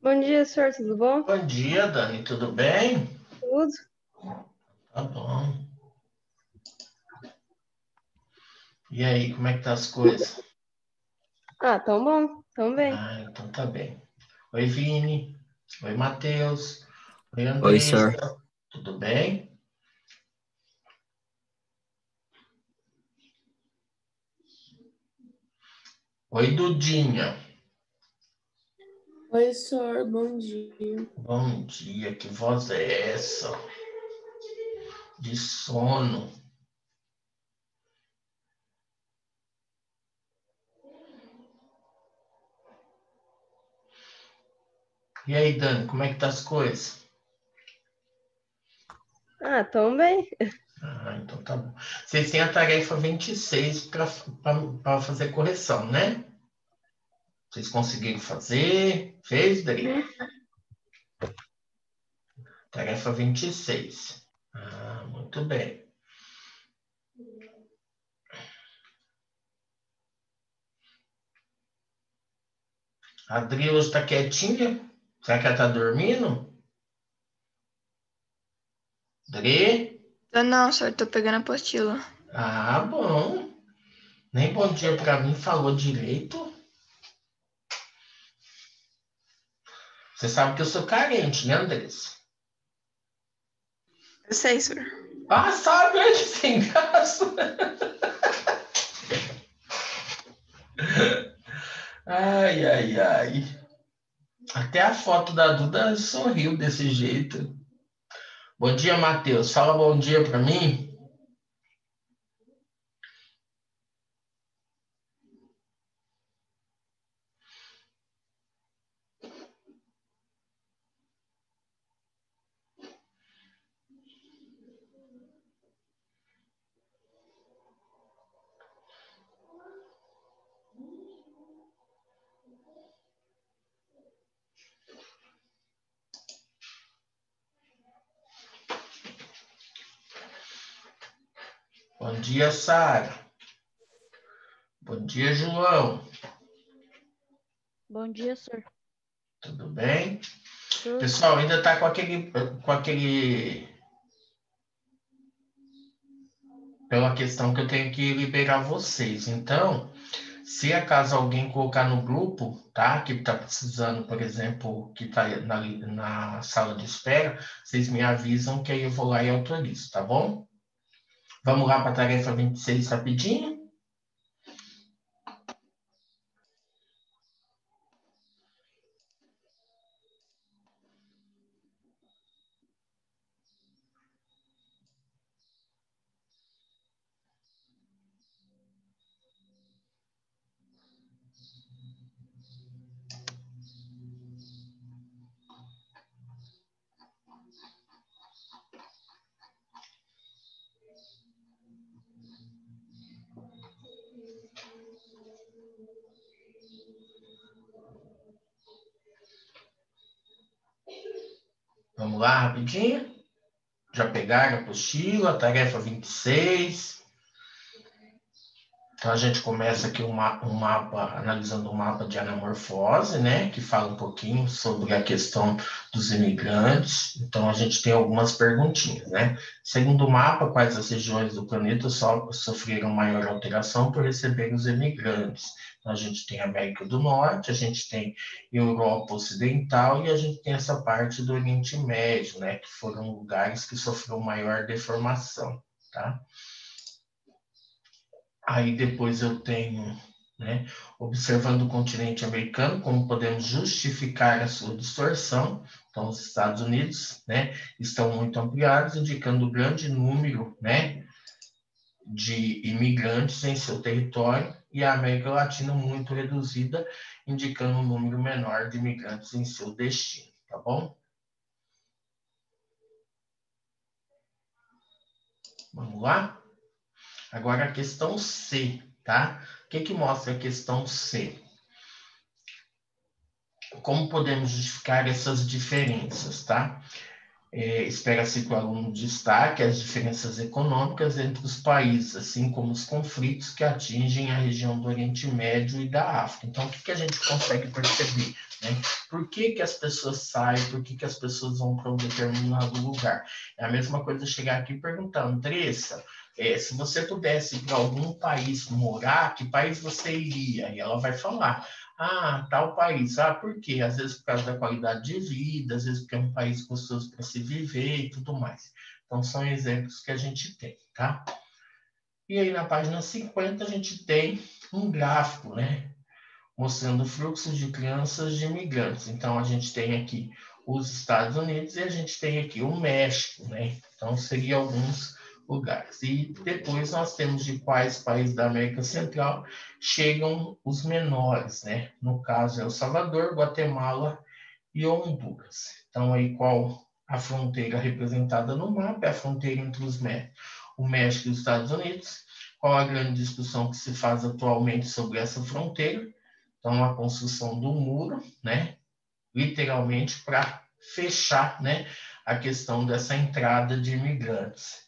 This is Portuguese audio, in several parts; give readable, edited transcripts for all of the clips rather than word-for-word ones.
Bom dia, senhor, tudo bom? Bom dia, Dani, tudo bem? Tudo? Tá bom. E aí, como é que tá as coisas? Ah, tão bom, tão bem. Ah, então tá bem. Oi, Vini. Oi, Matheus. Oi, Oi, Andressa. senhor. Tudo bem? Oi, Dudinha. Oi, senhor, bom dia. Bom dia, que voz é essa? De sono. E aí, Dani, como é que tá as coisas? Ah, tão bem. Ah, então tá bom. Vocês têm a tarefa 26 para fazer correção, né? Vocês conseguiram fazer? Fez, Dani? Uhum. Tarefa 26. Ah, muito bem. A Adri hoje tá quietinha? Será que ela tá dormindo? Adri? Não, senhor, tô pegando a apostila. Ah, bom. Nem bom dia pra mim falou direito. Você sabe que eu sou carente, né, Andressa? Eu sei, senhor. Ah, sabe, olha que sem graça. Ai, ai, ai. Até a foto da Duda sorriu desse jeito. Bom dia, Matheus. Fala bom dia pra mim. Bom dia, Sara. Bom dia, João. Bom dia, senhor. Tudo bem? Tudo. Pessoal, ainda tá com aquele pela questão que eu tenho que liberar vocês. Então, se acaso alguém colocar no grupo, tá? Que está precisando, por exemplo, que está na sala de espera, vocês me avisam que aí eu vou lá e autorizo, tá bom? Vamos lá para a tarefa 26 rapidinho? Vamos lá rapidinho? Já pegaram a apostila, tarefa 26. Então a gente começa aqui um mapa, analisando o mapa de anamorfose, né, que fala um pouquinho sobre a questão dos imigrantes. Então a gente tem algumas perguntinhas, né? Segundo o mapa, quais as regiões do planeta sofreram maior alteração por receber os imigrantes? Então a gente tem a América do Norte, a gente tem Europa Ocidental e a gente tem essa parte do Oriente Médio, né, que foram lugares que sofreram maior deformação, tá? Aí depois eu tenho, né, observando o continente americano, como podemos justificar a sua distorção. Então, os Estados Unidos, né, estão muito ampliados, indicando o grande número, né, de imigrantes em seu território, e a América Latina muito reduzida, indicando um número menor de imigrantes em seu destino, tá bom? Vamos lá? Agora a questão C, tá? O que mostra a questão C? Como podemos justificar essas diferenças, tá? Espera-se que o aluno destaque as diferenças econômicas entre os países, assim como os conflitos que atingem a região do Oriente Médio e da África. Então, o que a gente consegue perceber? Né? Por que as pessoas saem? Por que as pessoas vão para um determinado lugar? É a mesma coisa chegar aqui e perguntar, Andressa, se você pudesse ir para algum país morar, que país você iria? E ela vai falar, tal país. Por quê? Às vezes por causa da qualidade de vida, às vezes porque é um país gostoso para se viver e tudo mais. Então, são exemplos que a gente tem, tá? E aí, na página 50, a gente tem um gráfico, né? Mostrando o fluxo de crianças de imigrantes. Então, a gente tem aqui os Estados Unidos e a gente tem aqui o México, né? Então, seriam alguns lugares. E depois nós temos de quais países da América Central chegam os menores, né? No caso, El Salvador, Guatemala e Honduras. Então, aí qual a fronteira representada no mapa? É a fronteira entre o México e os Estados Unidos. Qual a grande discussão que se faz atualmente sobre essa fronteira? Então, a construção do muro, né? Literalmente para fechar, né, a questão dessa entrada de imigrantes.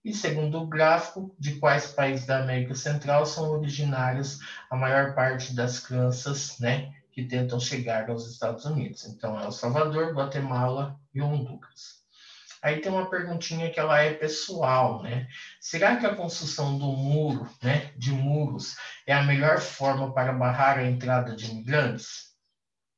E segundo o gráfico, de quais países da América Central são originários a maior parte das crianças, né, que tentam chegar aos Estados Unidos. Então, é El Salvador, Guatemala e Honduras. Aí tem uma perguntinha que ela é pessoal, né? Será que a construção do muro, né, de muros, é a melhor forma para barrar a entrada de imigrantes?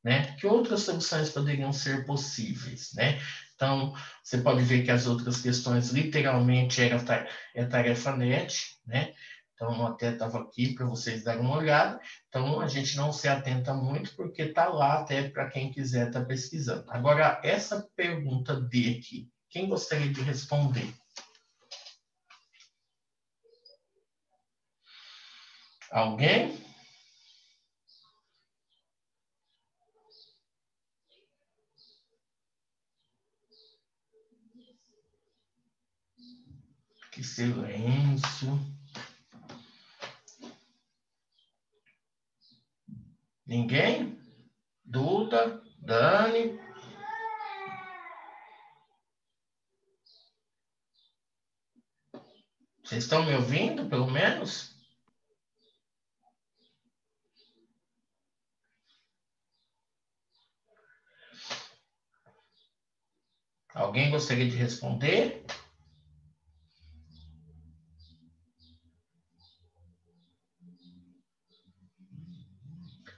Né? Que outras soluções poderiam ser possíveis, né? Então, você pode ver que as outras questões literalmente é tarefa NET, né? Então, até estava aqui para vocês darem uma olhada. Então, a gente não se atenta muito, porque está lá até para quem quiser estar pesquisando. Agora, essa pergunta D aqui, quem gostaria de responder? Alguém? Que silêncio. Ninguém? Duda? Dani? Vocês estão me ouvindo, pelo menos? Alguém gostaria de responder?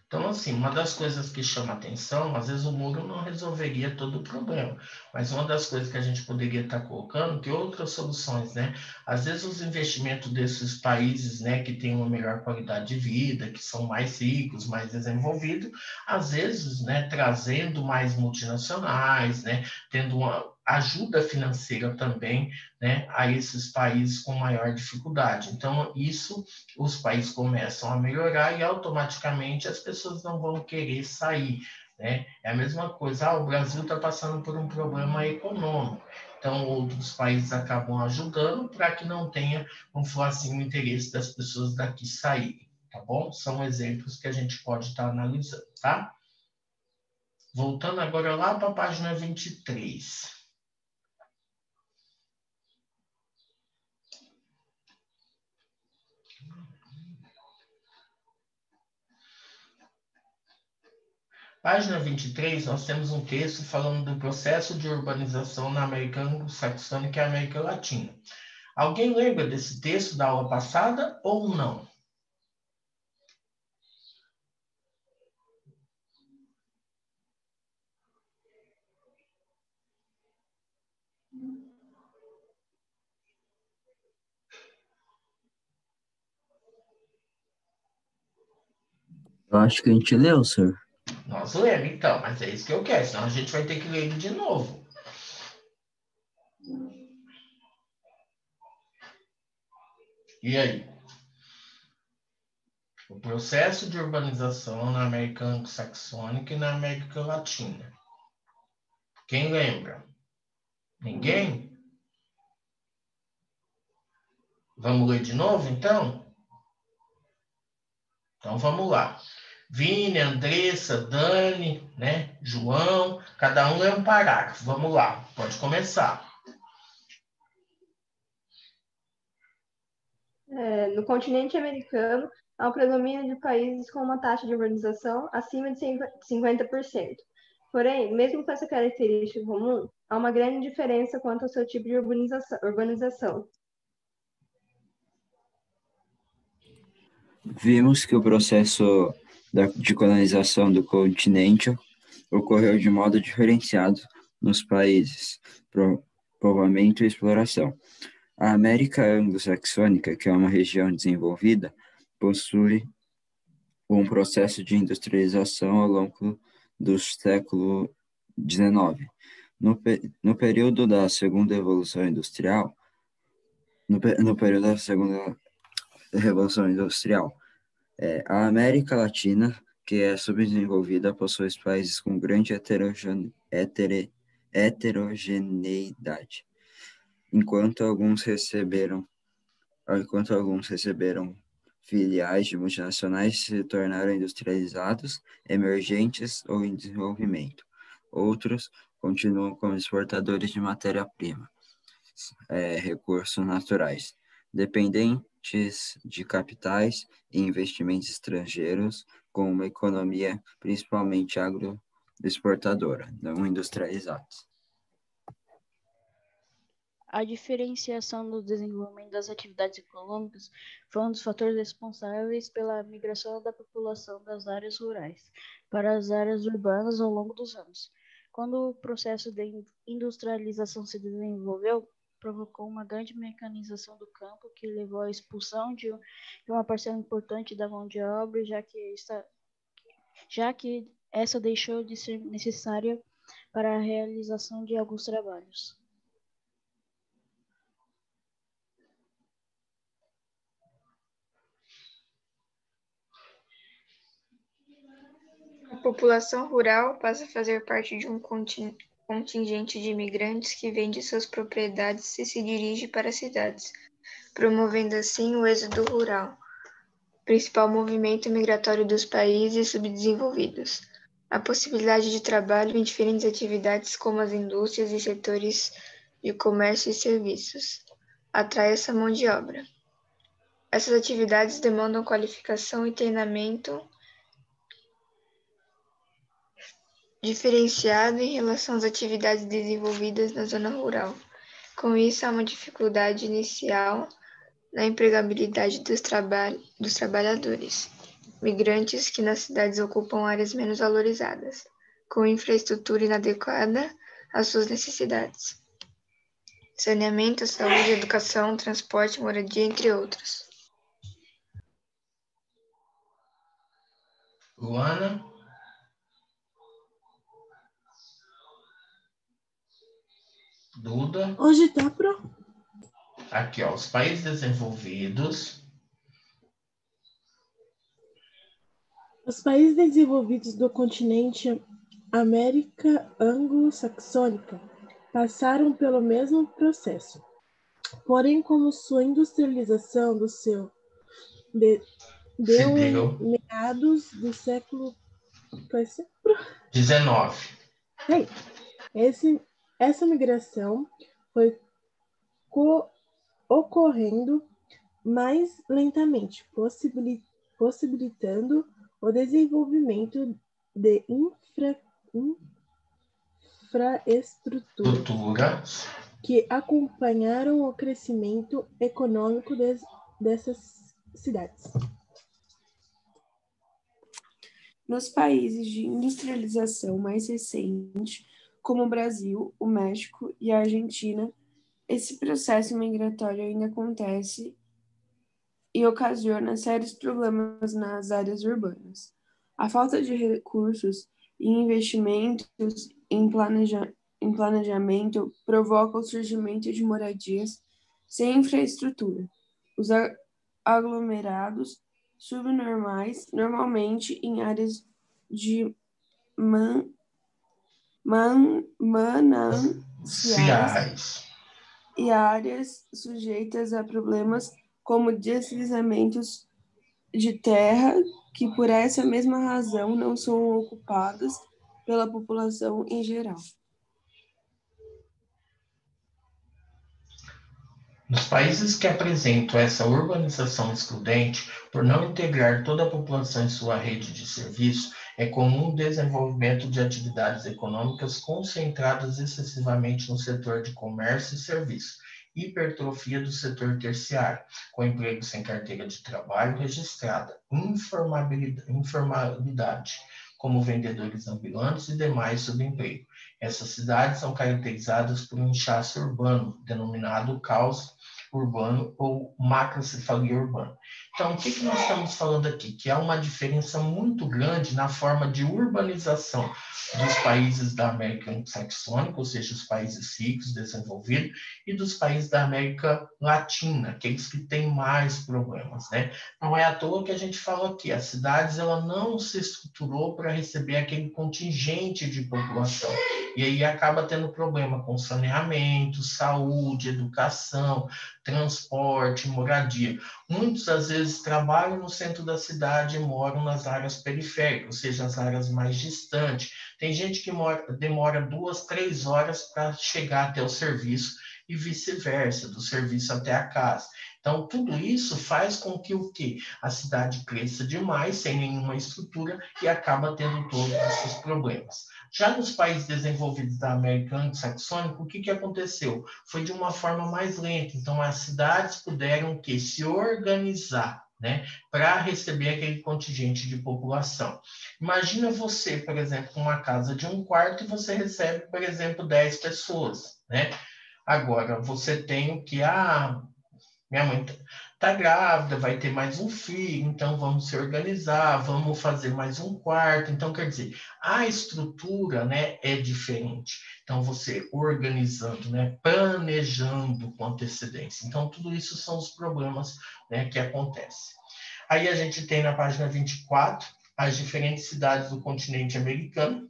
Então, assim, uma das coisas que chama atenção, às vezes o muro não resolveria todo o problema, mas uma das coisas que a gente poderia estar colocando, que outras soluções, né? Às vezes os investimentos desses países, né, que têm uma melhor qualidade de vida, que são mais ricos, mais desenvolvidos, às vezes, né, trazendo mais multinacionais, né, tendo uma ajuda financeira também, né, a esses países com maior dificuldade. Então, isso os países começam a melhorar e automaticamente as pessoas não vão querer sair, né? É a mesma coisa, o Brasil está passando por um problema econômico, então outros países acabam ajudando para que não tenha, vamos falar assim, o interesse das pessoas daqui saírem, tá bom? São exemplos que a gente pode estar analisando, tá? Voltando agora lá para a página 23. Página 23, nós temos um texto falando do processo de urbanização na América Anglo-Saxônica e América Latina. Alguém lembra desse texto da aula passada ou não? Eu acho que a gente leu, senhor. Nós lemos, então, mas é isso que eu quero, senão a gente vai ter que ler ele de novo. E aí? O processo de urbanização na América Anglo-Saxônica e na América Latina. Quem lembra? Ninguém? Vamos ler de novo, então? Então, vamos lá. Vini, Andressa, Dani, né? João, cada um lê um parágrafo. Vamos lá, pode começar. No continente americano, há um predomínio de países com uma taxa de urbanização acima de 50%. Porém, mesmo com essa característica comum, há uma grande diferença quanto ao seu tipo de urbanização. Vimos que o processo de colonização do continente ocorreu de modo diferenciado nos países, povoamento e exploração. A América anglo-saxônica, que é uma região desenvolvida, possui um processo de industrialização ao longo do século XIX. No período da segunda Revolução Industrial, no período da segunda Revolução Industrial, a América Latina, que é subdesenvolvida, possui países com grande heterogeneidade, enquanto alguns receberam filiais de multinacionais e se tornaram industrializados, emergentes ou em desenvolvimento. Outros continuam como exportadores de matéria-prima, recursos naturais, dependentes de capitais e investimentos estrangeiros, com uma economia principalmente agroexportadora, não industrializados. A diferenciação do desenvolvimento das atividades econômicas foi um dos fatores responsáveis pela migração da população das áreas rurais para as áreas urbanas ao longo dos anos. Quando o processo de industrialização se desenvolveu, provocou uma grande mecanização do campo que levou à expulsão de uma parcela importante da mão de obra, já que essa deixou de ser necessária para a realização de alguns trabalhos. A população rural passa a fazer parte de um contingente de imigrantes que vende suas propriedades e se dirige para as cidades, promovendo assim o êxodo rural, principal movimento migratório dos países subdesenvolvidos. A possibilidade de trabalho em diferentes atividades como as indústrias e setores de comércio e serviços atrai essa mão de obra. Essas atividades demandam qualificação e treinamento diferenciado em relação às atividades desenvolvidas na zona rural. Com isso, há uma dificuldade inicial na empregabilidade dos trabalhadores migrantes que nas cidades ocupam áreas menos valorizadas, com infraestrutura inadequada às suas necessidades. Saneamento, saúde, educação, transporte, moradia, entre outros. Luana? Duda? Hoje tá pro. Aqui, ó, os países desenvolvidos. Os países desenvolvidos do continente América anglo-saxônica passaram pelo mesmo processo. Porém, como sua industrialização deu em meados do século XIX. Essa migração foi ocorrendo mais lentamente, possibilitando o desenvolvimento de infraestruturas que acompanharam o crescimento econômico dessas cidades. Nos países de industrialização mais recente, como o Brasil, o México e a Argentina, esse processo migratório ainda acontece e ocasiona sérios problemas nas áreas urbanas. A falta de recursos e investimentos em planejamento provoca o surgimento de moradias sem infraestrutura. Os aglomerados subnormais, normalmente em áreas de mananciais e áreas sujeitas a problemas como deslizamentos de terra que por essa mesma razão não são ocupadas pela população em geral. Nos países que apresentam essa urbanização excludente, por não integrar toda a população em sua rede de serviço, é comum o desenvolvimento de atividades econômicas concentradas excessivamente no setor de comércio e serviço, hipertrofia do setor terciário, com emprego sem carteira de trabalho registrada, informalidade, como vendedores ambulantes e demais subemprego. Essas cidades são caracterizadas por um inchaço urbano, denominado caos urbano ou macrocefalia urbana. Então, o que nós estamos falando aqui? Que há uma diferença muito grande na forma de urbanização dos países da América Anglo-Saxônica, ou seja, os países ricos, desenvolvidos, e dos países da América Latina, aqueles que têm mais problemas, né? Não é à toa que a gente fala aqui, as cidades ela não se estruturou para receber aquele contingente de população, e aí acaba tendo problema com saneamento, saúde, educação, transporte, moradia. Muitos, às vezes, trabalham no centro da cidade e moram nas áreas periféricas, ou seja, as áreas mais distantes. Tem gente que demora 2, 3 horas para chegar até o serviço e vice-versa, do serviço até a casa. Então, tudo isso faz com que o quê? A cidade cresça demais, sem nenhuma estrutura, e acaba tendo todos esses problemas. Já nos países desenvolvidos da América Anglo-Saxônica, o que aconteceu? Foi de uma forma mais lenta. Então, as cidades puderam se organizar, né, para receber aquele contingente de população. Imagina você, por exemplo, com uma casa de 1 quarto e você recebe, por exemplo, 10 pessoas, né? Agora, você tem o que? Minha mãe está grávida, vai ter mais um filho, então vamos se organizar, vamos fazer mais 1 quarto. Então, quer dizer, a estrutura, né, é diferente. Então, você organizando, né, planejando com antecedência. Então, tudo isso são os problemas, né, que acontecem. Aí a gente tem na página 24 as diferentes cidades do continente americano,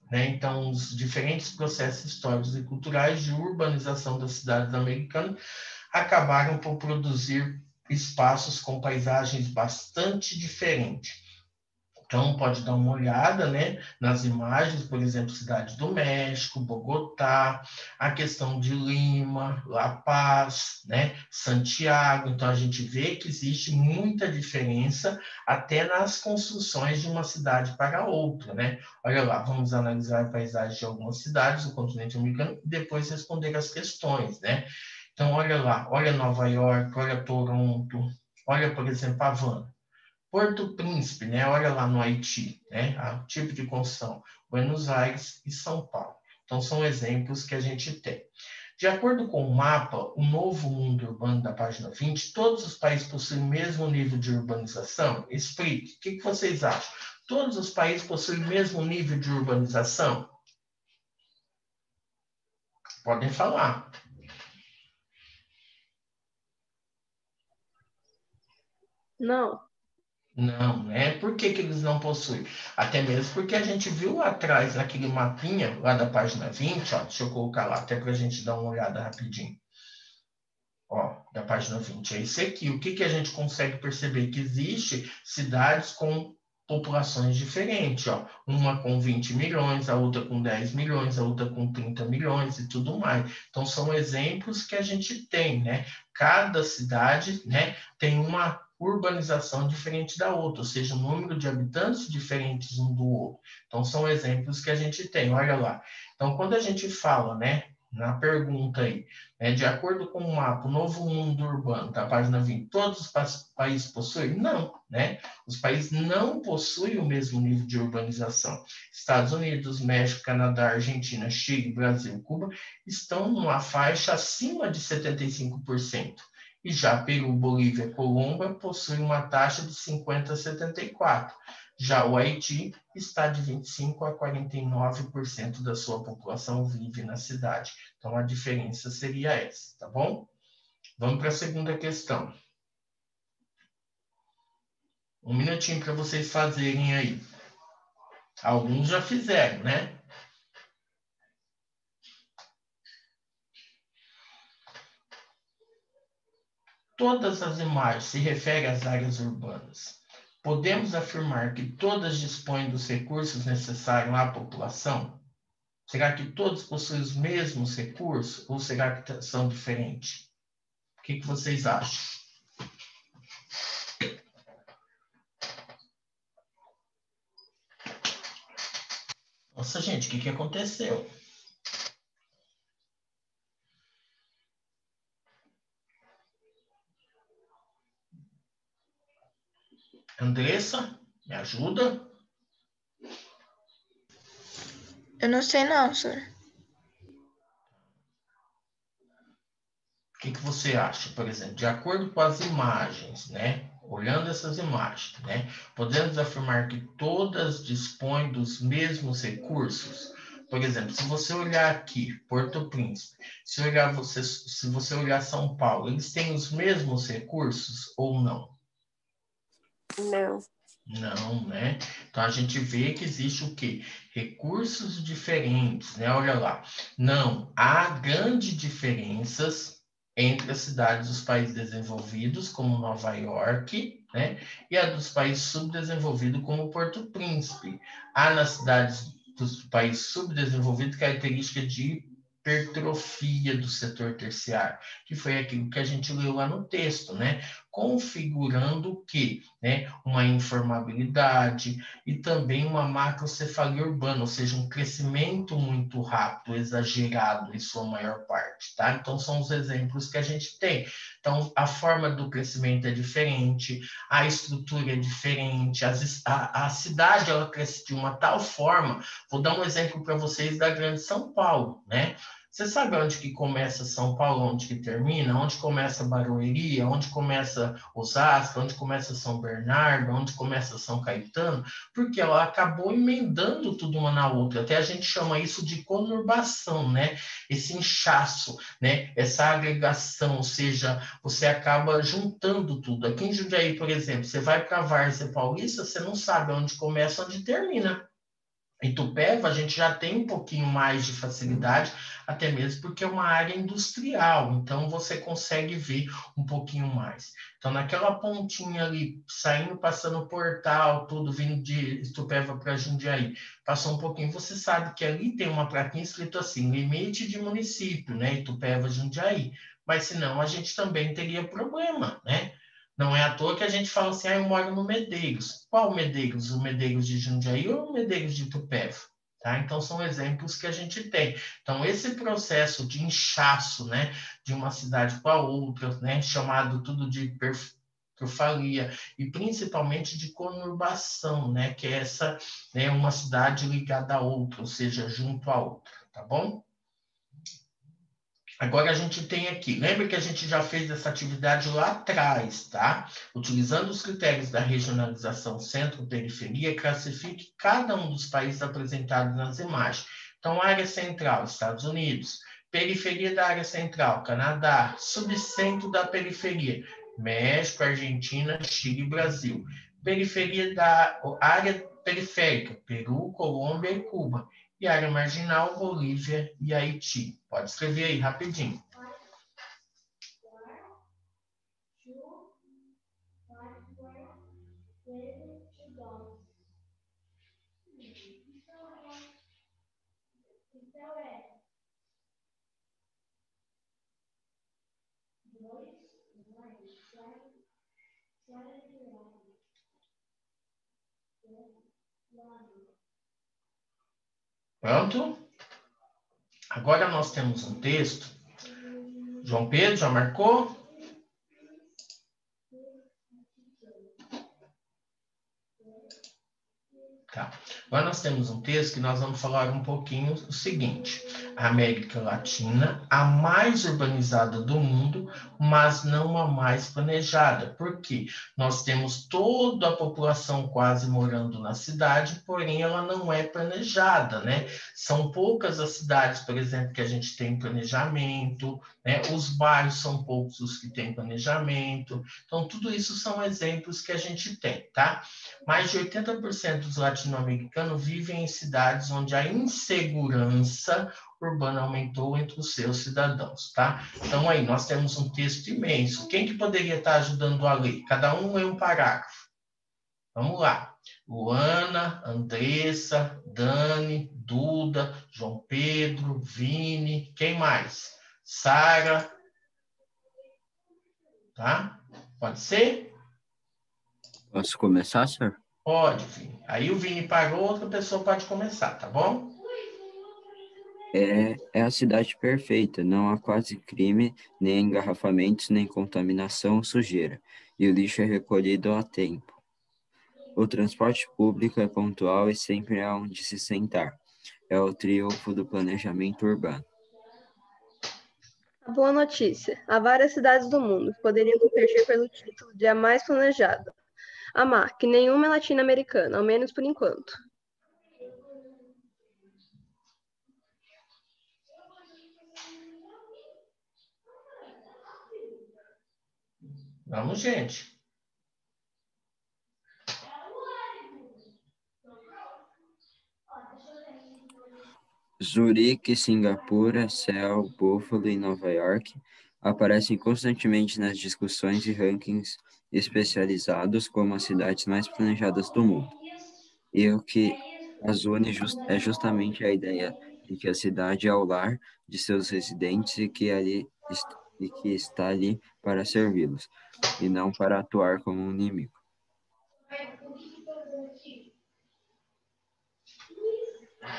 né? Então, os diferentes processos históricos e culturais de urbanização das cidades americanas acabaram por produzir espaços com paisagens bastante diferentes. Então, pode dar uma olhada, né, nas imagens, por exemplo, Cidade do México, Bogotá, a questão de Lima, La Paz, né, Santiago. Então, a gente vê que existe muita diferença até nas construções de uma cidade para outra, né? Olha lá, vamos analisar a paisagem de algumas cidades do continente americano e depois responder as questões, né? Então, olha lá, olha Nova York, olha Toronto, olha, por exemplo, Havana. Porto Príncipe, né? Olha lá no Haiti, né? O tipo de construção. Buenos Aires e São Paulo. Então, são exemplos que a gente tem. De acordo com o mapa, o Novo Mundo Urbano da página 20, todos os países possuem o mesmo nível de urbanização? Explique. O que vocês acham? Todos os países possuem o mesmo nível de urbanização? Podem falar. Não. Não, né? Por que eles não possuem? Até mesmo porque a gente viu lá atrás, naquele mapinha, lá da página 20, ó, deixa eu colocar lá até para a gente dar uma olhada rapidinho. Ó, da página 20, é esse aqui. O que a gente consegue perceber? Que existe cidades com populações diferentes, ó. Uma com 20 milhões, a outra com 10 milhões, a outra com 30 milhões e tudo mais. Então, são exemplos que a gente tem, né? Cada cidade, né, tem uma urbanização diferente da outra, ou seja, um número de habitantes diferentes um do outro. Então, são exemplos que a gente tem, olha lá. Então, quando a gente fala, né, na pergunta aí, né, de acordo com o mapa, o Novo Mundo Urbano, da página 20, todos os países possuem? Não, né? Os países não possuem o mesmo nível de urbanização. Estados Unidos, México, Canadá, Argentina, Chile, Brasil, Cuba estão numa faixa acima de 75%. E já Peru, Bolívia e Colômbia possuem uma taxa de 50 a 74%. Já o Haiti está de 25 a 49% da sua população vive na cidade. Então, a diferença seria essa, tá bom? Vamos para a segunda questão. Um minutinho para vocês fazerem aí. Alguns já fizeram, né? Todas as imagens se referem às áreas urbanas. podemos afirmar que todas dispõem dos recursos necessários à população? Será que todos possuem os mesmos recursos ou será que são diferentes? O que vocês acham? Nossa, gente, o que aconteceu? Andressa, me ajuda? Eu não sei não, senhor. O que você acha, por exemplo, de acordo com as imagens, né? Olhando essas imagens, né? Podemos afirmar que todas dispõem dos mesmos recursos? Por exemplo, se você olhar aqui, Porto Príncipe, se você olhar São Paulo, eles têm os mesmos recursos ou não? Não. Não, né? Então, a gente vê que existe o quê? Recursos diferentes, né? Olha lá. Não, há grandes diferenças entre as cidades dos países desenvolvidos, como Nova York, né? E a dos países subdesenvolvidos, como Porto Príncipe. Há nas cidades dos países subdesenvolvidos característica de hipertrofia do setor terciário, que foi aquilo que a gente leu lá no texto, né? Configurando o quê? Né? Uma informabilidade e também uma macrocefalia urbana, ou seja, um crescimento muito rápido, exagerado em sua maior parte, tá? Então, são os exemplos que a gente tem. Então, a forma do crescimento é diferente, a estrutura é diferente, a cidade, ela cresce de uma tal forma, vou dar um exemplo para vocês da Grande São Paulo, né? Você sabe onde que começa São Paulo, onde que termina? Onde começa Barueri, onde começa Osasco, onde começa São Bernardo, onde começa São Caetano? Porque ela acabou emendando tudo uma na outra. Até a gente chama isso de conurbação, né? Esse inchaço, né? Essa agregação, ou seja, você acaba juntando tudo. Aqui em Jundiaí, por exemplo, você vai para a Várzea Paulista, você não sabe onde começa, onde termina. Em Itupeva, a gente já tem um pouquinho mais de facilidade, até mesmo porque é uma área industrial, então você consegue ver um pouquinho mais. Então, naquela pontinha ali, saindo, passando o portal, tudo vindo de Itupeva para Jundiaí, passou um pouquinho, você sabe que ali tem uma plaquinha escrito assim, limite de município, né? Itupeva, Jundiaí. Mas senão a gente também teria problema, né? Não é à toa que a gente fala assim, eu moro no Medeiros. Qual Medeiros? O Medeiros de Jundiaí ou o Medeiros de Itupeva? Tá? Então, são exemplos que a gente tem. Então, esse processo de inchaço, né, de uma cidade com a outra, né, chamado tudo de hipertrofalia, e principalmente de conurbação, né, que é essa, né, uma cidade ligada a outra, ou seja, junto a outra, tá bom? Agora a gente tem aqui, lembra que a gente já fez essa atividade lá atrás, tá? Utilizando os critérios da regionalização centro-periferia, classifique cada um dos países apresentados nas imagens. Então, área central, Estados Unidos. Periferia da área central, Canadá. Subcentro da periferia, México, Argentina, Chile e Brasil. Periferia da área periférica, Peru, Colômbia e Cuba. E área marginal, Bolívia e Haiti. Pode escrever aí, rapidinho. Pronto? Agora nós temos um texto. João Pedro, já marcou? Tá. Agora nós temos um texto que nós vamos falar um pouquinho o seguinte. A América Latina, a mais urbanizada do mundo, mas não a mais planejada. Por quê? Nós temos toda a população quase morando na cidade, porém ela não é planejada, né? São poucas as cidades, por exemplo, que a gente tem planejamento, né? Os bairros são poucos os que têm planejamento. Então, tudo isso são exemplos que a gente tem, tá? Mais de 80% dos latino-americanos vivem em cidades onde a insegurança urbana aumentou entre os seus cidadãos, tá? Então, aí, nós temos um texto imenso. Quem que poderia estar ajudando a ler? Cada um lê um parágrafo. Vamos lá. Luana, Andressa, Dani, Duda, João Pedro, Vini, quem mais? Sara. Tá? Pode ser? Posso começar, senhor? Pode, Vini. Aí o Vini parou, outra pessoa pode começar, tá bom? É a cidade perfeita, não há quase crime, nem engarrafamentos, nem contaminação ou sujeira, e o lixo é recolhido a tempo. O transporte público é pontual e sempre há onde se sentar. É o triunfo do planejamento urbano. A boa notícia: há várias cidades do mundo que poderiam competir pelo título de a mais planejada. A má, que nenhuma é latino-americana, ao menos por enquanto. Vamos, gente. Zurique, Singapura, Seul, Buffalo e Nova York aparecem constantemente nas discussões e rankings especializados como as cidades mais planejadas do mundo. E o que as une é justamente a ideia de que a cidade é o lar de seus residentes e que está ali para servi-los, e não para atuar como um inimigo.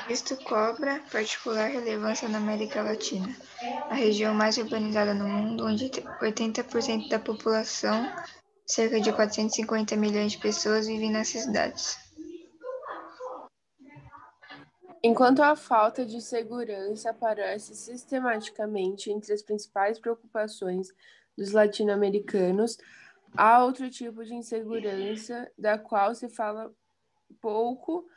Isto cobra particular relevância na América Latina, a região mais urbanizada no mundo, onde 80% da população, cerca de 450 milhões de pessoas, vivem nessas cidades. Enquanto a falta de segurança aparece sistematicamente entre as principais preocupações dos latino-americanos, há outro tipo de insegurança da qual se fala pouco,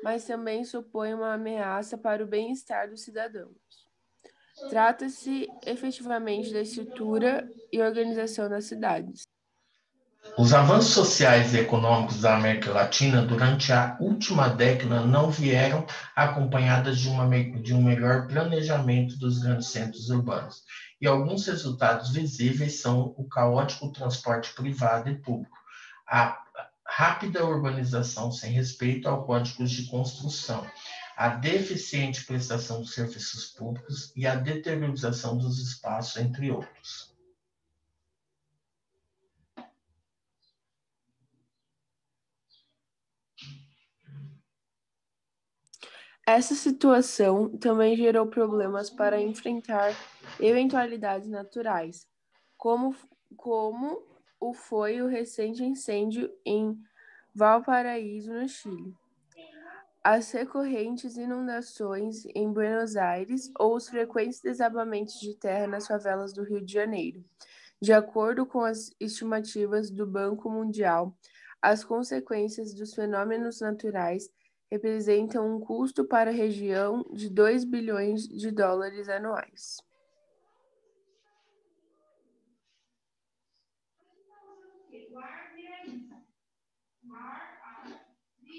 mas também supõe uma ameaça para o bem-estar dos cidadãos. Trata-se efetivamente da estrutura e organização das cidades. Os avanços sociais e econômicos da América Latina durante a última década não vieram acompanhadas de um melhor planejamento dos grandes centros urbanos. E alguns resultados visíveis são o caótico transporte privado e público, a rápida urbanização sem respeito aos códigos de construção, a deficiente prestação de serviços públicos e a deteriorização dos espaços, entre outros. Essa situação também gerou problemas para enfrentar eventualidades naturais, como o foi o recente incêndio em Valparaíso, no Chile, as recorrentes inundações em Buenos Aires ou os frequentes desabamentos de terra nas favelas do Rio de Janeiro. De acordo com as estimativas do Banco Mundial, as consequências dos fenômenos naturais representam um custo para a região de 2 bilhões de dólares anuais.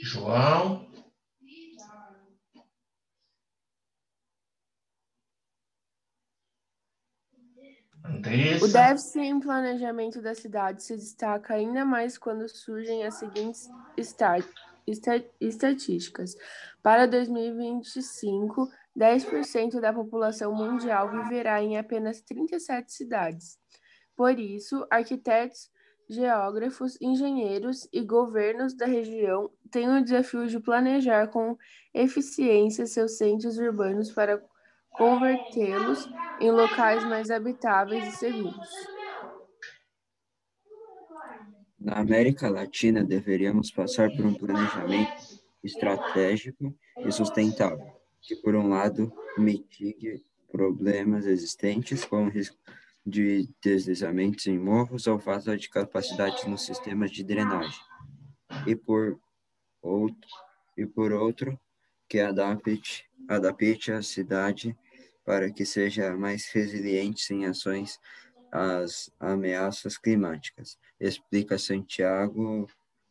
João. Andressa. O déficit em planejamento da cidade se destaca ainda mais quando surgem as seguintes estatísticas. Para 2025, 10% da população mundial viverá em apenas 37 cidades. Por isso, arquitetos, geógrafos, engenheiros e governos da região têm o desafio de planejar com eficiência seus centros urbanos para convertê-los em locais mais habitáveis e seguros. Na América Latina, deveríamos passar por um planejamento estratégico e sustentável, que, por um lado, mitigue problemas existentes, como o risco de deslizamentos em morros ou falta de capacidade nos sistemas de drenagem, e por outro, que adapte a cidade para que seja mais resiliente em ações às ameaças climáticas, explica Santiago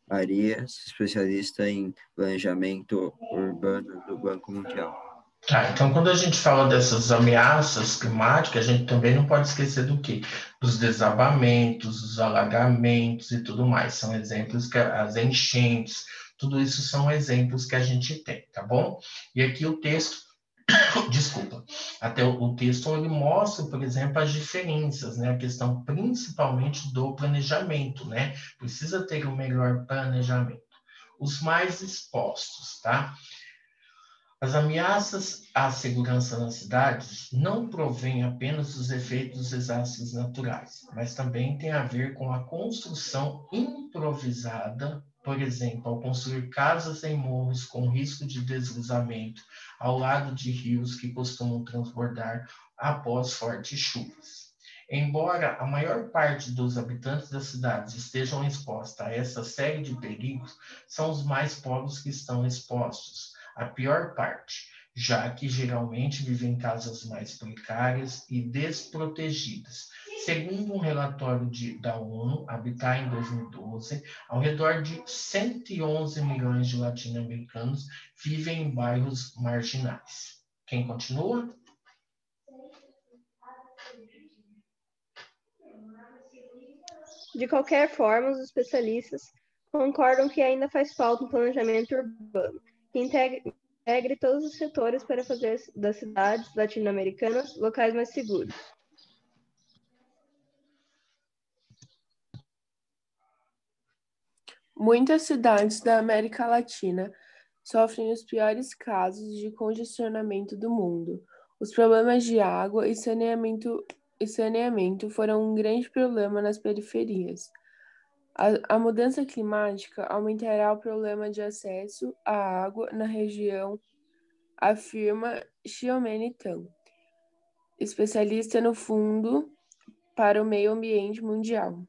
Arias, especialista em planejamento urbano do Banco Mundial. Tá, então quando a gente fala dessas ameaças climáticas, a gente também não pode esquecer do quê? Dos desabamentos, dos alagamentos e tudo mais. São exemplos que as enchentes, tudo isso são exemplos que a gente tem, tá bom? E aqui o texto, desculpa, até o texto ele mostra, por exemplo, as diferenças, né? A questão principalmente do planejamento, né? Precisa ter um melhor planejamento. Os mais expostos, tá? As ameaças à segurança nas cidades não provêm apenas dos efeitos dos desastres naturais, mas também têm a ver com a construção improvisada, por exemplo, ao construir casas em morros com risco de deslizamento, ao lado de rios que costumam transbordar após fortes chuvas. Embora a maior parte dos habitantes das cidades estejam expostos a essa série de perigos, são os mais pobres que estão expostos a pior parte, já que geralmente vivem em casas mais precárias e desprotegidas. Segundo um relatório da ONU, Habitat em 2012, ao redor de 111 milhões de latino-americanos vivem em bairros marginais. Quem continua? De qualquer forma, os especialistas concordam que ainda faz falta um planejamento urbano que integre todos os setores para fazer das cidades latino-americanas locais mais seguros. Muitas cidades da América Latina sofrem os piores casos de congestionamento do mundo. Os problemas de água e saneamento foram um grande problema nas periferias. A mudança climática aumentará o problema de acesso à água na região, afirma Xiomene Tan, especialista no Fundo para o Meio Ambiente Mundial.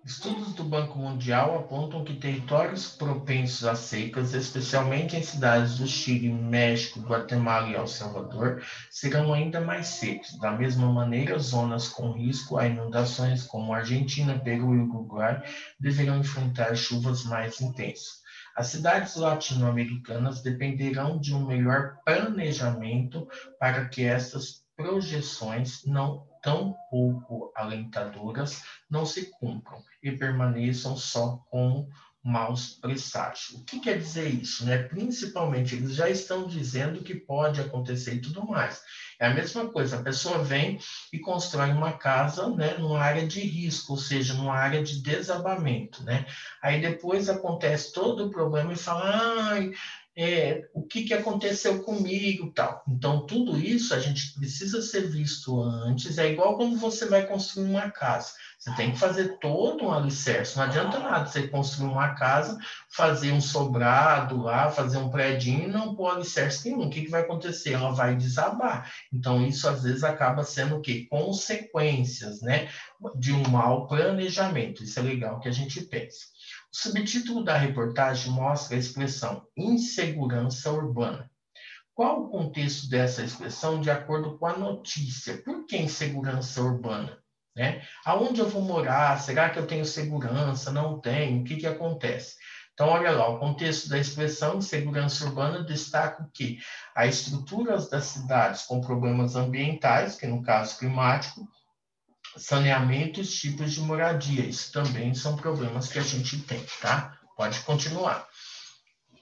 Estudos do Banco Mundial apontam que territórios propensos a secas, especialmente em cidades do Chile, México, Guatemala e El Salvador, serão ainda mais secos. Da mesma maneira, zonas com risco a inundações, como Argentina, Peru e Uruguai, deverão enfrentar chuvas mais intensas. As cidades latino-americanas dependerão de um melhor planejamento para que estas projeções não tão pouco alentadoras não se cumpram e permaneçam só com maus presságios. O que quer dizer isso? Né? Principalmente, eles já estão dizendo que pode acontecer e tudo mais. É a mesma coisa, a pessoa vem e constrói uma casa, né, numa área de risco, ou seja, numa área de desabamento. Né? Aí depois acontece todo o problema e fala, ai, o que aconteceu comigo, tal. Então, tudo isso a gente precisa ser visto antes. É igual quando você vai construir uma casa. Você tem que fazer todo um alicerce. Não adianta nada você construir uma casa, fazer um sobrado lá, fazer um predinho e não pôr alicerce nenhum. O que vai acontecer? Ela vai desabar. Então, isso às vezes acaba sendo o quê? Consequências, né? De um mau planejamento. Isso é legal que a gente pense. O subtítulo da reportagem mostra a expressão insegurança urbana. Qual o contexto dessa expressão de acordo com a notícia? Por que insegurança urbana? Né? Aonde eu vou morar? Será que eu tenho segurança? Não tenho? O que acontece? Então, olha lá, o contexto da expressão insegurança urbana destaca o quê? As estruturas das cidades com problemas ambientais, que no caso climático, saneamento e os tipos de moradia. Isso também são problemas que a gente tem, tá? Pode continuar.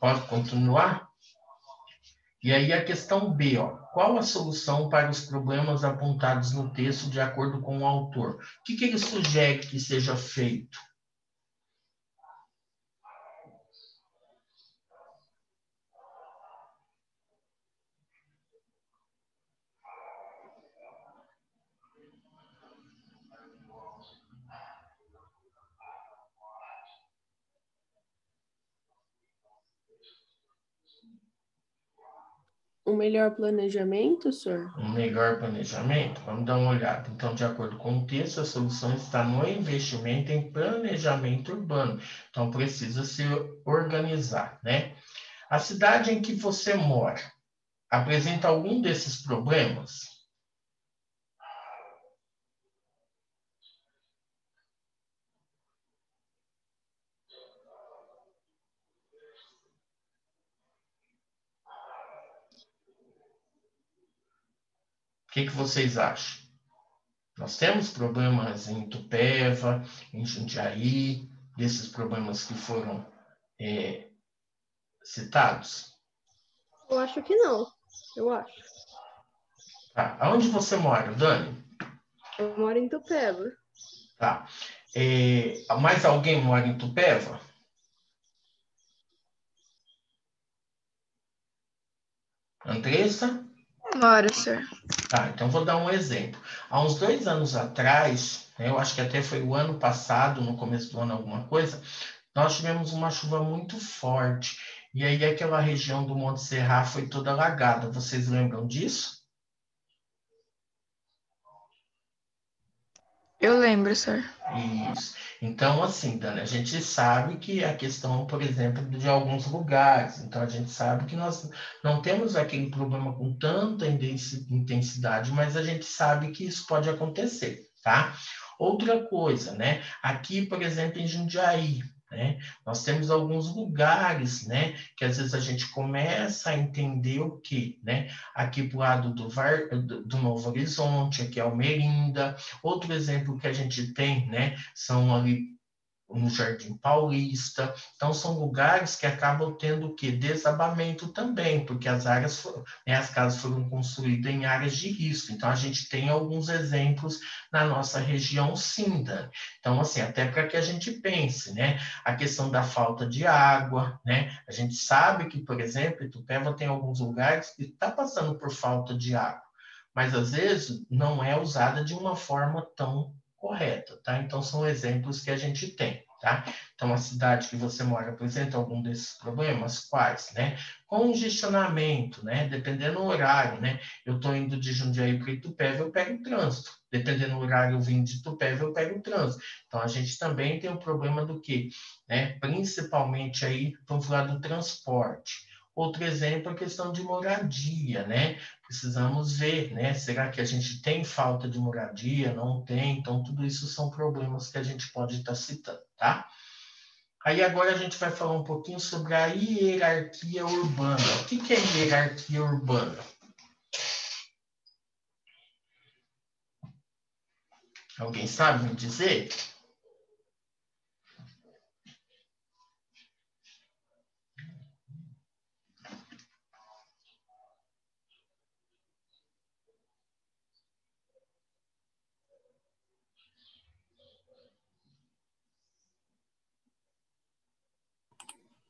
Pode continuar? E aí a questão B, ó. Qual a solução para os problemas apontados no texto de acordo com o autor? O que ele sugere que seja feito? Um melhor planejamento, senhor? Um melhor planejamento? Vamos dar uma olhada. Então, de acordo com o texto, a solução está no investimento em planejamento urbano. Então, precisa se organizar, né? A cidade em que você mora apresenta algum desses problemas? que vocês acham? Nós temos problemas em Itupeva, em Jundiaí, desses problemas que foram citados? Eu acho que não. Eu acho. Tá. Aonde você mora, Dani? Eu moro em Itupeva. Tá. Mais alguém mora em Itupeva? Andressa? Moro, senhor. Tá, então vou dar um exemplo. Há uns 2 anos atrás, né, eu acho que até foi o ano passado, no começo do ano, alguma coisa, nós tivemos uma chuva muito forte. E aí aquela região do Monte Serra foi toda alagada. Vocês lembram disso? Eu lembro, senhor. Isso. Então, assim, Dani, a gente sabe que a questão, por exemplo, de alguns lugares. Então, a gente sabe que nós não temos aquele problema com tanta intensidade, mas a gente sabe que isso pode acontecer, tá? Outra coisa, né? Aqui, por exemplo, em Jundiaí, né? Nós temos alguns lugares, né? Que às vezes a gente começa a entender o quê, né? Aqui para o lado do Novo Horizonte, aqui é Almerinda. Outro exemplo que a gente tem, né? São ali no Jardim Paulista. Então, são lugares que acabam tendo o quê? Desabamento também, porque as casas foram construídas em áreas de risco. Então, a gente tem alguns exemplos na nossa região, sim, Dani. Então, assim, até para que a gente pense, né? A questão da falta de água, né? A gente sabe que, por exemplo, Itupeva tem alguns lugares que está passando por falta de água, mas às vezes não é usada de uma forma tão correta, tá? Então, são exemplos que a gente tem, tá? Então, a cidade que você mora apresenta algum desses problemas? Quais, né? Congestionamento, né? Dependendo do horário, né? Eu estou indo de Jundiaí para Itupeva, eu pego o trânsito. Dependendo do horário, eu vim de Itupeva, eu pego o trânsito. Então, a gente também tem o problema do quê? Né? Principalmente aí, vamos falar do transporte. Outro exemplo é a questão de moradia, né? Precisamos ver, né? Será que a gente tem falta de moradia? Não tem? Então, tudo isso são problemas que a gente pode estar citando, tá? Aí agora a gente vai falar um pouquinho sobre a hierarquia urbana. O que é hierarquia urbana? Alguém sabe me dizer?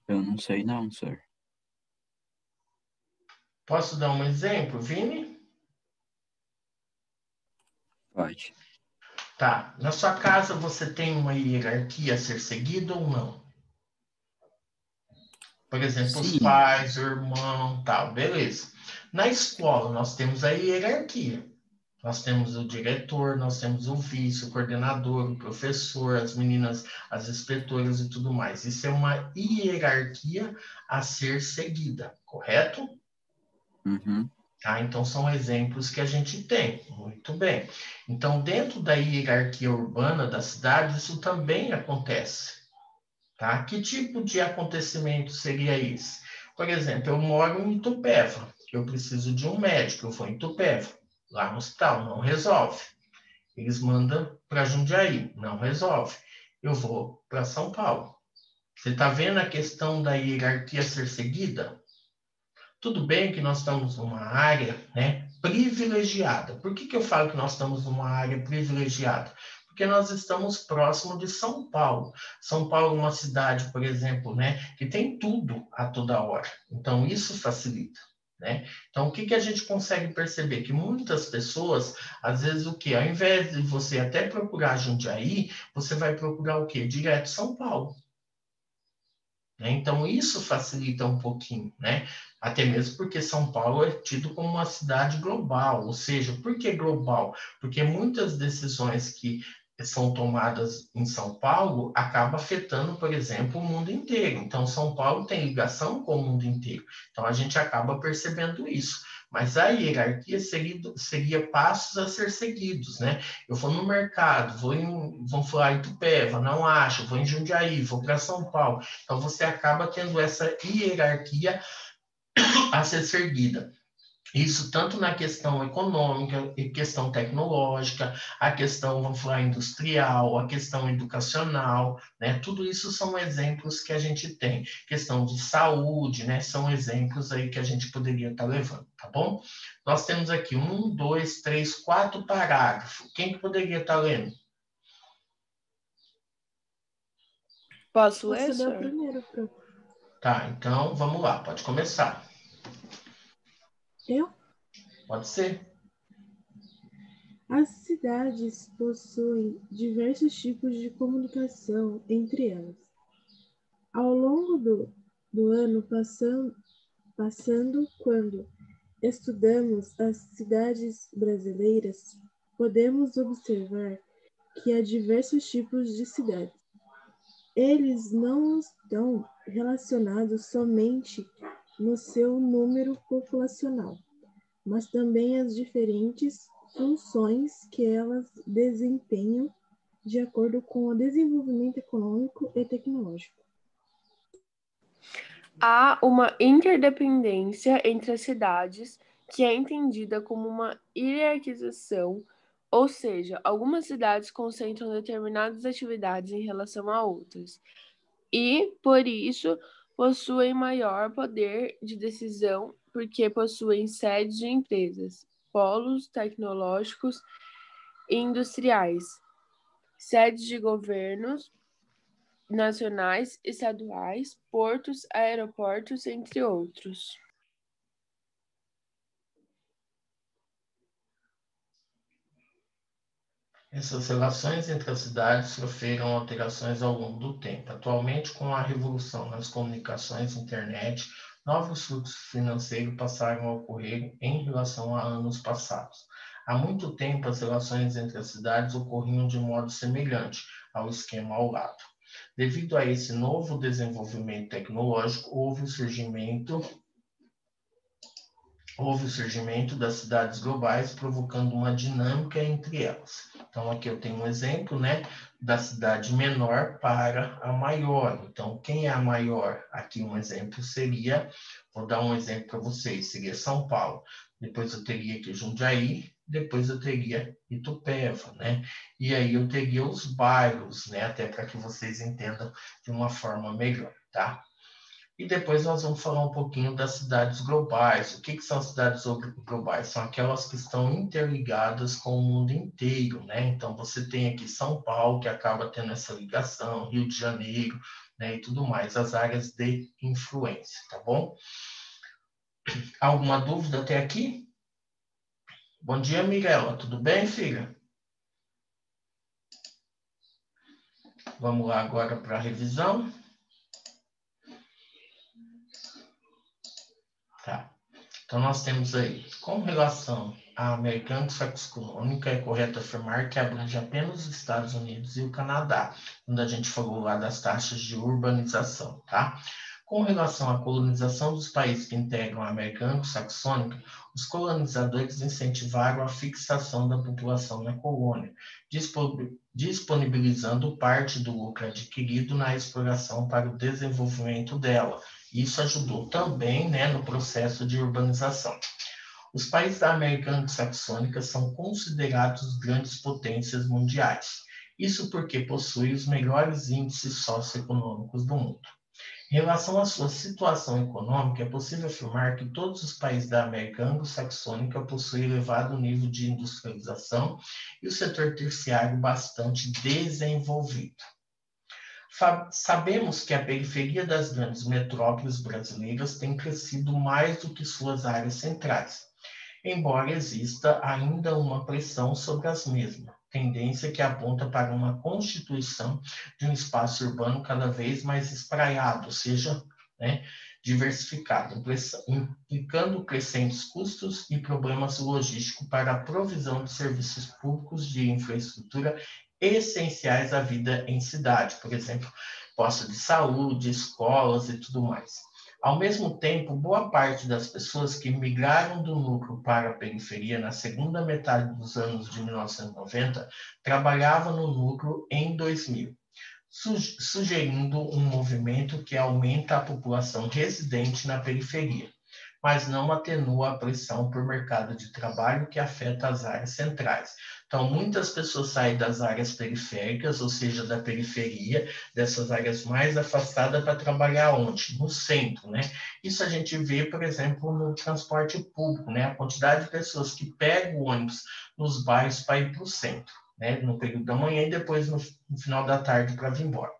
Eu não sei não, senhor. Posso dar um exemplo, Vini? Pode. Tá. Na sua casa você tem uma hierarquia a ser seguida ou não? Por exemplo, os Sim. pais, o irmão, tal, beleza. Na escola nós temos a hierarquia. Nós temos o diretor, nós temos o vice, o coordenador, o professor, as meninas, as inspetoras e tudo mais. Isso é uma hierarquia a ser seguida, correto? Uhum. Tá? Então, são exemplos que a gente tem. Muito bem. Então, dentro da hierarquia urbana da cidade, isso também acontece. Tá? Que tipo de acontecimento seria esse? Por exemplo, eu moro em Itupeva, eu preciso de um médico, eu vou em Itupeva. Lá no hospital, não resolve. Eles mandam para Jundiaí, não resolve. Eu vou para São Paulo. Você está vendo a questão da hierarquia ser seguida? Tudo bem que nós estamos numa área, né, privilegiada. Por que eu falo que nós estamos numa área privilegiada? Porque nós estamos próximo de São Paulo. São Paulo é uma cidade, por exemplo, né, que tem tudo a toda hora. Então, isso facilita. Né? Então, o que a gente consegue perceber? Que muitas pessoas, às vezes, o quê? Ao invés de você até procurar Jundiaí, você vai procurar o quê? Direto São Paulo. Né? Então, isso facilita um pouquinho, né? Até mesmo porque São Paulo é tido como uma cidade global. Ou seja, por que global? Porque muitas decisões que são tomadas em São Paulo acabam afetando, por exemplo, o mundo inteiro. Então, São Paulo tem ligação com o mundo inteiro. Então, a gente acaba percebendo isso. Mas a hierarquia seria passos a ser seguidos, né? Eu vou no mercado, vamos falar em Itupeva, não acho, vou em Jundiaí, vou para São Paulo. Então, você acaba tendo essa hierarquia a ser seguida. Isso tanto na questão econômica, e questão tecnológica, a questão, vamos falar, industrial, a questão educacional, né? Tudo isso são exemplos que a gente tem. Questão de saúde, né? São exemplos aí que a gente poderia estar levando, tá bom? Nós temos aqui 1, 2, 3, 4 parágrafos. Quem que poderia estar lendo? Posso ler, Você deu senhor? primeiro, Pro. Tá, então vamos lá, pode começar. Eu? Pode ser. As cidades possuem diversos tipos de comunicação entre elas. Ao longo do ano passando, quando estudamos as cidades brasileiras, podemos observar que há diversos tipos de cidades. Eles não estão relacionados somente no seu número populacional, mas também as diferentes funções que elas desempenham de acordo com o desenvolvimento econômico e tecnológico. Há uma interdependência entre as cidades que é entendida como uma hierarquização, ou seja, algumas cidades concentram determinadas atividades em relação a outras, e, por isso, possuem maior poder de decisão porque possuem sedes de empresas, polos tecnológicos e industriais, sedes de governos nacionais, estaduais, portos, aeroportos, entre outros. Essas relações entre as cidades sofreram alterações ao longo do tempo. Atualmente, com a revolução nas comunicações, internet, novos fluxos financeiros passaram a ocorrer em relação a anos passados. Há muito tempo, as relações entre as cidades ocorriam de modo semelhante ao esquema ao lado. Devido a esse novo desenvolvimento tecnológico, houve o surgimento das cidades globais, provocando uma dinâmica entre elas. Então, aqui eu tenho um exemplo, né, da cidade menor para a maior. Então, quem é a maior? Aqui um exemplo seria, vou dar um exemplo para vocês, seria São Paulo. Depois eu teria aqui Jundiaí, depois eu teria Itupeva, né? E aí eu teria os bairros, né, até para que vocês entendam de uma forma melhor, tá? E depois nós vamos falar um pouquinho das cidades globais. O que são cidades globais? São aquelas que estão interligadas com o mundo inteiro, né? Então, você tem aqui São Paulo, que acaba tendo essa ligação, Rio de Janeiro, né? E tudo mais, as áreas de influência, tá bom? Alguma dúvida até aqui? Bom dia, Mirella. Tudo bem, filha? Vamos lá agora para a revisão. Tá. Então, nós temos aí, com relação à América Anglo-Saxônica, é correto afirmar que abrange apenas os Estados Unidos e o Canadá, quando a gente falou lá das taxas de urbanização, tá? Com relação à colonização dos países que integram a América Anglo-Saxônica, os colonizadores incentivaram a fixação da população na colônia, disponibilizando parte do lucro adquirido na exploração para o desenvolvimento dela. Isso ajudou também, né, no processo de urbanização. Os países da América Anglo-Saxônica são considerados grandes potências mundiais. Isso porque possuem os melhores índices socioeconômicos do mundo. Em relação à sua situação econômica, é possível afirmar que todos os países da América Anglo-Saxônica possuem elevado nível de industrialização e o setor terciário bastante desenvolvido. Sabemos que a periferia das grandes metrópoles brasileiras tem crescido mais do que suas áreas centrais, embora exista ainda uma pressão sobre as mesmas, tendência que aponta para uma constituição de um espaço urbano cada vez mais espraiado, ou seja, né, diversificado, implicando crescentes custos e problemas logísticos para a provisão de serviços públicos de infraestrutura essenciais à vida em cidade, por exemplo, postos de saúde, escolas e tudo mais. Ao mesmo tempo, boa parte das pessoas que migraram do núcleo para a periferia na segunda metade dos anos de 1990 trabalhavam no núcleo em 2000, sugerindo um movimento que aumenta a população residente na periferia. mas não atenua a pressão por mercado de trabalho que afeta as áreas centrais. Então, muitas pessoas saem das áreas periféricas, ou seja, da periferia, dessas áreas mais afastadas, para trabalhar onde? No centro, né? Isso a gente vê, por exemplo, no transporte público, né? A quantidade de pessoas que pegam o ônibus nos bairros para ir para o centro, né? No período da manhã e depois no final da tarde para vir embora.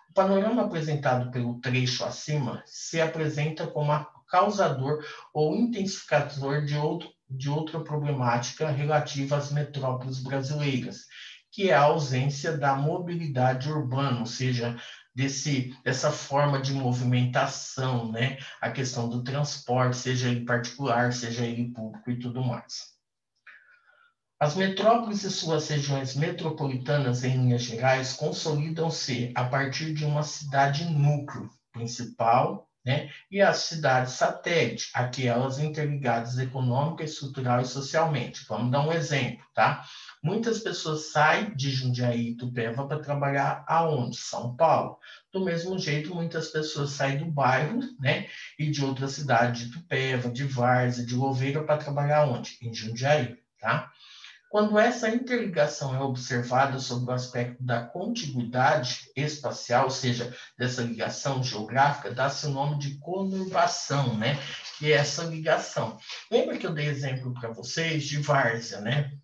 O panorama apresentado pelo trecho acima se apresenta como causador ou intensificador de outra problemática relativa às metrópoles brasileiras, que é a ausência da mobilidade urbana, ou seja, dessa forma de movimentação, né? A questão do transporte, seja ele particular, seja ele público e tudo mais. As metrópoles e suas regiões metropolitanas, em linhas gerais, consolidam-se a partir de uma cidade núcleo principal, né, e as cidades satélite, aquelas interligadas econômica, estrutural e socialmente. Vamos dar um exemplo, tá? Muitas pessoas saem de Jundiaí e Itupeva para trabalhar aonde? São Paulo. Do mesmo jeito, muitas pessoas saem do bairro, né, e de outra cidade, de Itupeva, de Várzea, de Louveira, para trabalhar onde? Em Jundiaí, tá? Quando essa interligação é observada sob o aspecto da contiguidade espacial, ou seja, dessa ligação geográfica, dá-se o nome de conurbação, né? Que é essa ligação. Lembra que eu dei exemplo para vocês de Várzea, né?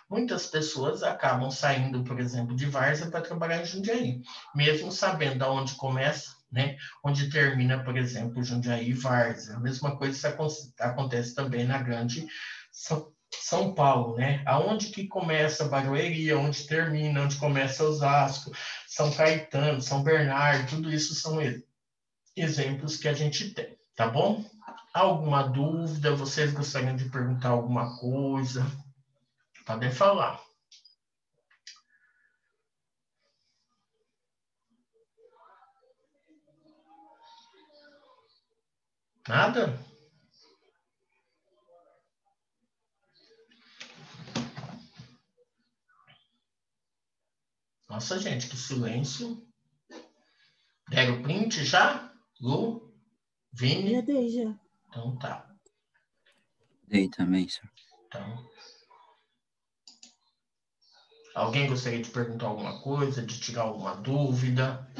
Muitas pessoas acabam saindo, por exemplo, de Várzea para trabalhar em Jundiaí, mesmo sabendo aonde começa, né? Onde termina, por exemplo, Jundiaí e Várzea. A mesma coisa acontece também na grande São Paulo, né? Aonde que começa Barueri, onde termina, onde começa Osasco, São Caetano, São Bernardo, tudo isso são exemplos que a gente tem, tá bom? Alguma dúvida? Vocês gostariam de perguntar alguma coisa? Podem falar. Nada? Nossa, gente, que silêncio. Deram o print já? Lu? Vini? Já dei, já. Então tá. Dei também, senhor. Então, alguém gostaria de perguntar alguma coisa, de tirar alguma dúvida?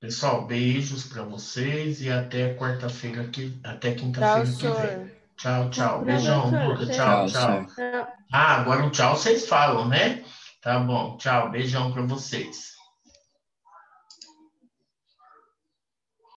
Pessoal, beijos para vocês e até quarta-feira aqui, até quinta-feira que vem. Tchau, tchau. Beijão, Duda. Tchau, tchau. Ah, agora o tchau vocês falam, né? Tá bom. Tchau. Beijão para vocês.